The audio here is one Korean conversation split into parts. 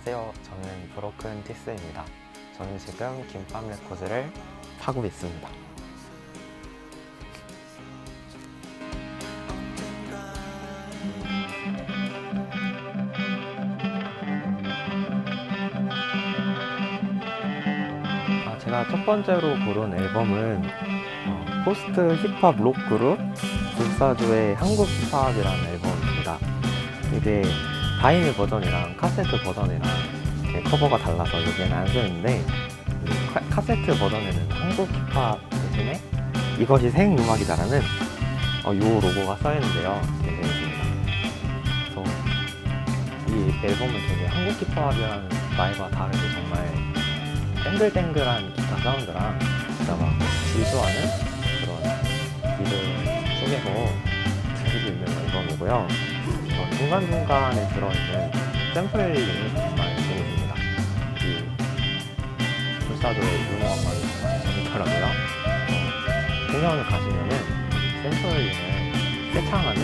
안녕하세요. 저는 브로큰 티스입니다. 저는 지금 김밥 레코드를 하고 있습니다. 제가 첫 번째로 고른 앨범은 포스트 힙합 록 그룹 불사조의 한국 힙합이라는 앨범입니다. 이게 바이닐 버전이랑 카세트 버전이랑 커버가 달라서 여기에는 안 써있는데, 카세트 버전에는 한국 힙합 대신에 이것이 생음악이다라는 요 로고가 써있는데요. 되게 재밌습니다. 그래서 이 앨범은 되게 한국 힙합이라는 말과 다르게 정말 땡글땡글한 기타 사운드랑 진짜 막 질주하는 그런 비를 속에서 들을 수 있는 앨범이고요. 중간중간에 들어있는 샘플링이 정말 재밌습니다. 이 불사조의 유명한말이 정말 재밌더라고요. 공연을 가시면은 샘플링을 떼창하는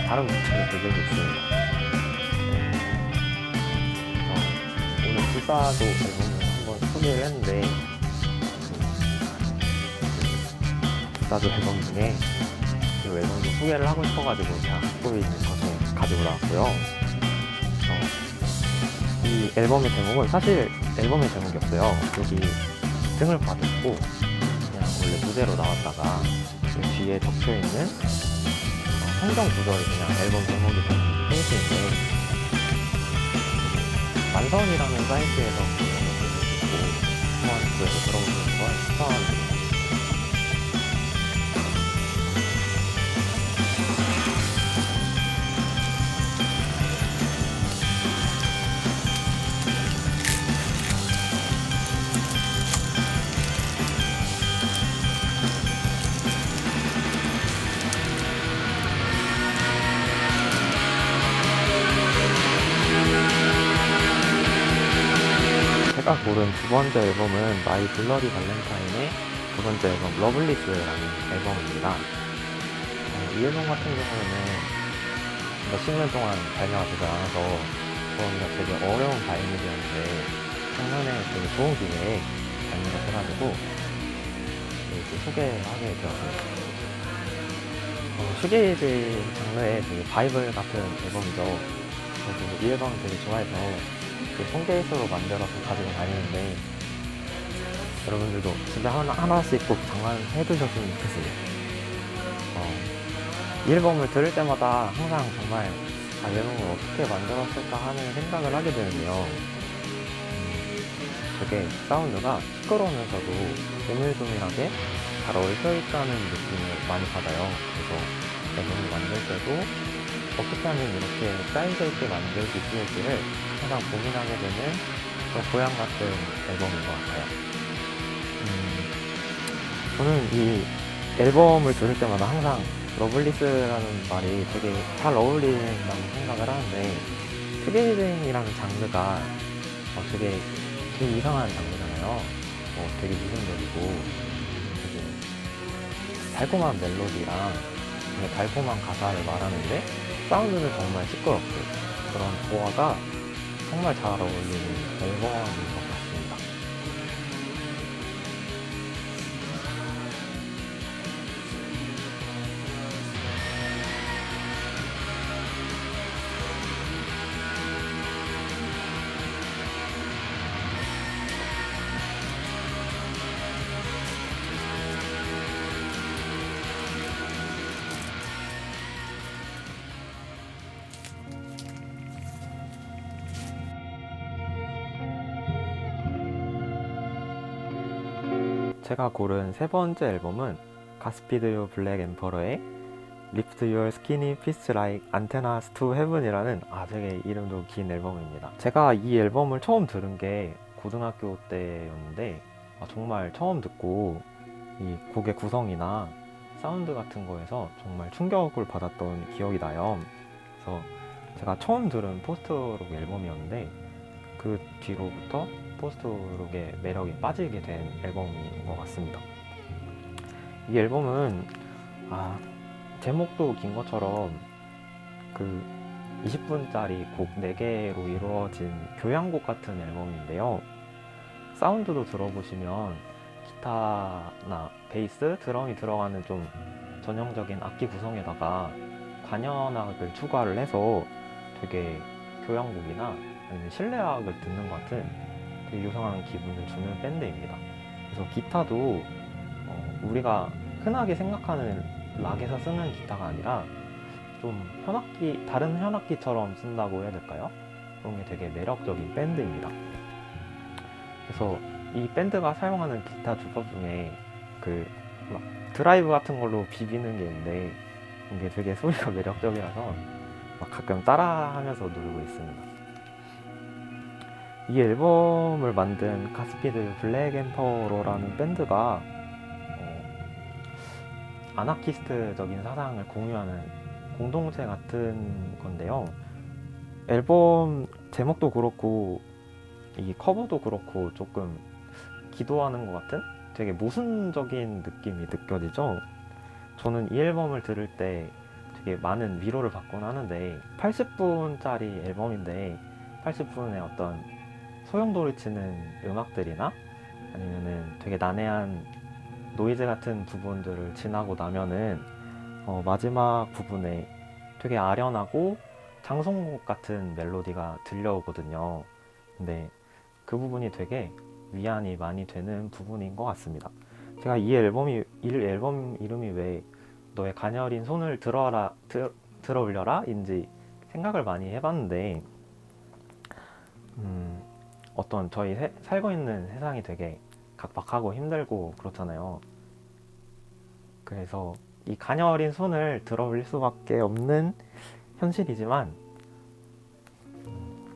다른 곡들을 들을 수 있습니다. 오늘 불사조 앨범을 한번 소개를 했는데, 불사조 앨범 중에 이 앨범도 소개를 하고 싶어가지고 제가 갖고 있는 것을 가지고 나왔고요. 이 앨범의 제목은 사실 앨범의 제목이 없어요. 여기 등을 받았고 그냥 원래 무대로 나왔다가 뒤에 적혀있는 성경 구절이 그냥 앨범 제목이 되는 페이지인데, 만선이라는 사이트에서 구매를 해주시고 한번 구해서 들어보시는 걸 추천합니다. 제가 고른 두 번째 앨범은 마이 블러디 발렌타인의 두 번째 앨범 러블리스라는 앨범입니다. 이 앨범 같은 경우에는 몇십 년 동안 발매가 되지 않아서 저희가 되게 어려운 바이닐이었는데 작년에 되게 좋은 기회에 발매가 돼가지고 이렇게 소개를 하게 되었습니다. 슈게이즈 장르의 되게 바이블 같은 앨범이죠. 저도 이 앨범을 되게 좋아해서 손케이스로 만들어서 가지고 다니는데, 여러분들도 진짜 하나씩 꼭 장만해 두셨으면 좋겠습니다. 이 앨범을 들을 때마다 항상 정말 이 앨범을 어떻게 만들었을까 하는 생각을 하게 되는데요. 되게 사운드가 시끄러우면서도 조밀조밀하게 잘 얽혀있다는 느낌을 많이 받아요. 그래서 앨범을 만들 때도 어떻게 하면 이렇게 사이즈 있게 만들 수 있을지를 항상 고민하게 되는 그런 고향 같은 앨범인 것 같아요. 저는 이 앨범을 들을 때마다 항상 러블리스라는 말이 되게 잘 어울린다고 생각을 하는데, 슈게이징이라는 장르가 되게 이상한 장르잖아요. 되게 이성적이고 되게 달콤한 멜로디랑 되게 달콤한 가사를 말하는데 사운드는 정말 시끄럽고, 그런 조화가 정말 잘 어울리는 앨범인 것 같습니다. 제가 고른 세 번째 앨범은 가스피드유 블랙 엠퍼러의 Lift Your Skinny Fist Like Antennas to Heaven이라는 되게 이름도 긴 앨범입니다. 제가 이 앨범을 처음 들은 게 고등학교 때였는데, 정말 처음 듣고 이 곡의 구성이나 사운드 같은 거에서 정말 충격을 받았던 기억이 나요. 그래서 제가 처음 들은 포스트록 앨범이었는데, 그 뒤로부터 포스트록의 매력에 빠지게 된 앨범인 것 같습니다. 이 앨범은 제목도 긴 것처럼 그 20분짜리 곡 4개로 이루어진 교향곡 같은 앨범인데요. 사운드도 들어보시면 기타나 베이스, 드럼이 들어가는 좀 전형적인 악기 구성에다가 관현악을 추가를 해서 되게 교향곡이나 아니면 실내악을 듣는 것 같은 되게 요상한 기분을 주는 밴드입니다. 그래서 기타도 우리가 흔하게 생각하는 락에서 쓰는 기타가 아니라 좀 현악기, 다른 현악기처럼 쓴다고 해야 될까요? 그런 게 되게 매력적인 밴드입니다. 그래서 이 밴드가 사용하는 기타 주법 중에 그 막 드라이브 같은 걸로 비비는 게 있는데 이게 되게 소리가 매력적이라서 막 가끔 따라하면서 누르고 있습니다. 이 앨범을 만든 가스피드 블랙 엠퍼러라는 밴드가 아나키스트적인 사상을 공유하는 공동체 같은 건데요. 앨범 제목도 그렇고 이 커버도 그렇고 조금 기도하는 것 같은 되게 모순적인 느낌이 느껴지죠. 저는 이 앨범을 들을 때 되게 많은 위로를 받곤 하는데 80분짜리 앨범인데 80분의 어떤 소용돌이치는 음악들이나 아니면은 되게 난해한 노이즈 같은 부분들을 지나고 나면은 마지막 부분에 되게 아련하고 장송곡 같은 멜로디가 들려오거든요. 근데 그 부분이 되게 위안이 많이 되는 부분인 것 같습니다. 제가 이 앨범 이름이 왜 너의 가녀린 손을 들어 올려라 인지 생각을 많이 해봤는데 어떤 저희 살고 있는 세상이 되게 각박하고 힘들고 그렇잖아요. 그래서 이 가녀린 손을 들어 올릴 수밖에 없는 현실이지만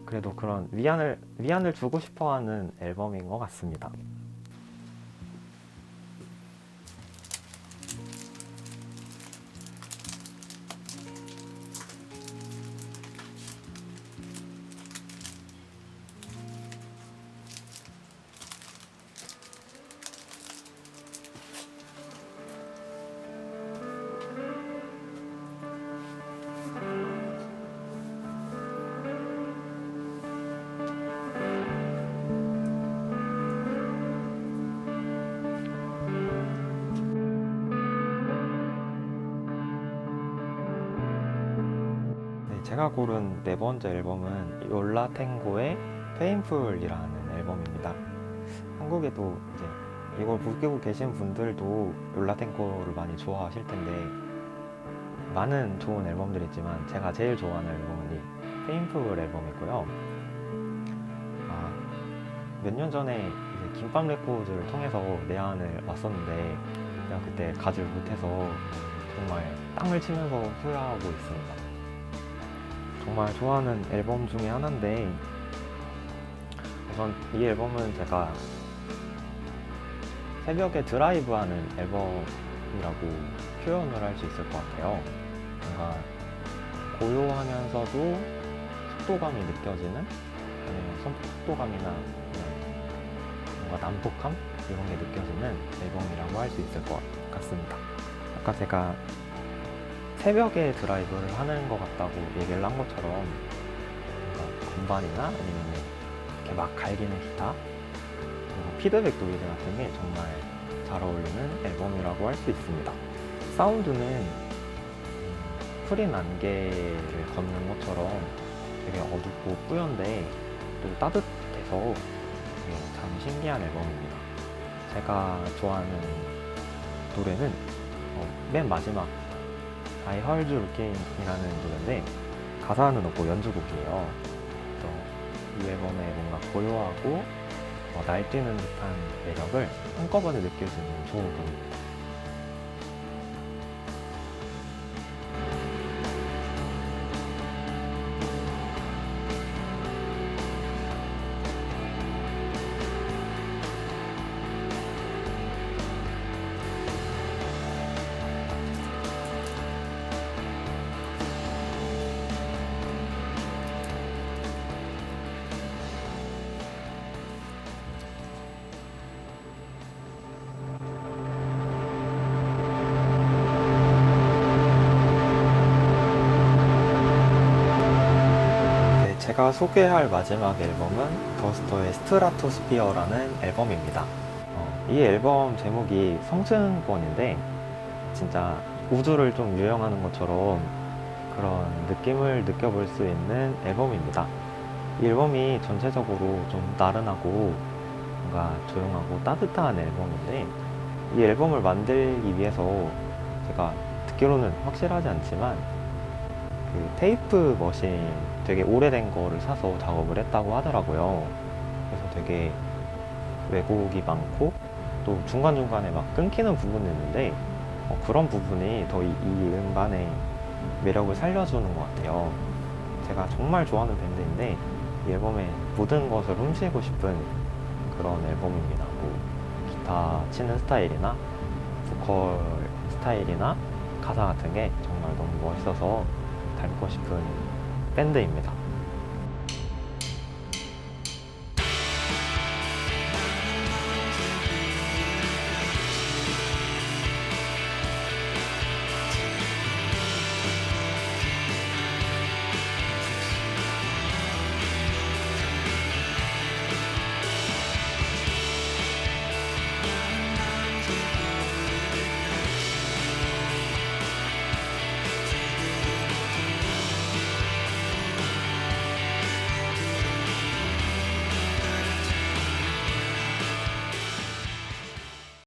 그래도 그런 위안을 주고 싶어하는 앨범인 것 같습니다. 네, 제가 고른 네 번째 앨범은 욜라탱고의 페인풀이라는 앨범입니다. 한국에도 이제 이걸 보고 계신 분들도 욜라탱고를 많이 좋아하실 텐데 많은 좋은 앨범들이 있지만 제가 제일 좋아하는 앨범은 이 페인풀 앨범이고요. 몇 년 전에 이제 김밥 레코드를 통해서 내한을 왔었는데 제가 그때 가지를 못해서 정말 땅을 치면서 후회하고 있습니다. 정말 좋아하는 앨범 중에 하나인데 우선 이 앨범은 제가 새벽에 드라이브하는 앨범이라고 표현을 할 수 있을 것 같아요. 뭔가 고요하면서도 속도감이 느껴지는 아니면 속도감이나 뭔가 난폭함 이런 게 느껴지는 앨범이라고 할 수 있을 것 같습니다. 아까 제가 새벽에 드라이브를 하는 것 같다고 얘기를 한 것처럼 뭔가 건반이나 아니면 이렇게 막 갈기는 기타 그리고 피드백 노이즈 같은 게 정말 잘 어울리는 앨범이라고 할 수 있습니다. 사운드는 푸른 안개를 걷는 것처럼 되게 어둡고 뿌연데 또 따뜻해서 되게 참 신기한 앨범입니다. 제가 좋아하는 노래는 맨 마지막 I Heard You Again이라는 노래인데 가사는 없고 연주곡이에요. 그래서 이 앨범의 뭔가 고요하고 날뛰는 듯한 매력을 한꺼번에 느낄 수 있는 좋은 곡입니다. 제가 소개할 마지막 앨범은 더스터의 스트라토스피어라는 앨범입니다. 이 앨범 제목이 성층권인데 진짜 우주를 좀 유영하는 것처럼 그런 느낌을 느껴볼 수 있는 앨범입니다. 이 앨범이 전체적으로 좀 나른하고 뭔가 조용하고 따뜻한 앨범인데 이 앨범을 만들기 위해서 제가 듣기로는 확실하지 않지만 그 테이프 머신 되게 오래된 거를 사서 작업을 했다고 하더라고요. 그래서 되게 왜곡이 많고 또 중간중간에 막 끊기는 부분이 있는데 그런 부분이 더 이 음반의 매력을 살려주는 것 같아요. 제가 정말 좋아하는 밴드인데 이 앨범의 모든 것을 훔치고 싶은 그런 앨범입니다. 뭐 기타 치는 스타일이나 보컬 스타일이나 가사 같은 게 정말 너무 멋있어서 닮고 싶은 밴드입니다.